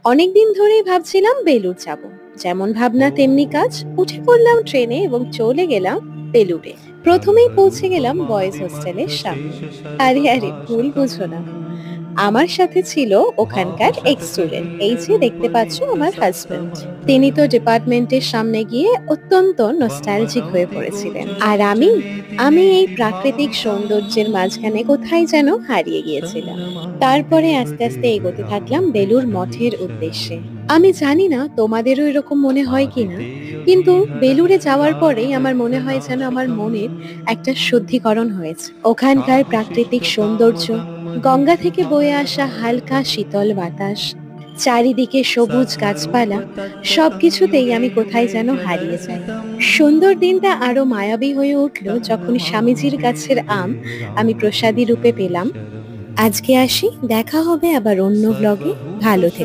অনেকদিন ধরেই ভাবছিলাম বেলুড় যাব। যেমন ভাবনা তেমনি কাজ। উঠে পড়লাম ট্রেনে এবং চলে গেলাম বেলুড়ে। প্রথমেই পৌঁছে গেলাম বয়েজ হোস্টেলের সামনে। আরে আরে, ভুল বুঝো না, আমার সাথে ছিল ওখানকার এক্স স্টুডেন্ট, এই যে দেখতে পাচ্ছ আমার হাজবেন্ড। তিনি তো ডিপার্টমেন্টের সামনে গিয়ে অত্যন্ত নস্টালজিক হয়ে পড়েছিলেন, আর আমি আমি এই প্রাকৃতিক সৌন্দর্যের মাঝখানে কোথায় যেন হারিয়ে গিয়েছিলাম। তারপরে আস্তে আস্তে এগোতে থাকলাম বেলুড় মঠের উদ্দেশ্যে। আমি জানি না তোমাদেরও এরকম মনে হয় কিনা, কিন্তু বেলুড়ে যাওয়ার পরেই আমার মনে হয় যেন আমার মনের একটা শুদ্ধিকরণ হয়েছে। ওখানকার প্রাকৃতিক সৌন্দর্য, গঙ্গা থেকে বয়ে আসা হালকা শীতল বাতাস, চারিদিকে সবুজ গাছপালা, সবকিছুতেই আমি কোথায় যেন হারিয়ে যাই। সুন্দর দিনটা আরো মায়াবী হয়ে উঠল যখন স্বামীজির গাছের আম আমি প্রসাদী রূপে পেলাম। আজকে আসি, দেখা হবে আবার অন্য ব্লগে। ভালো থেকো।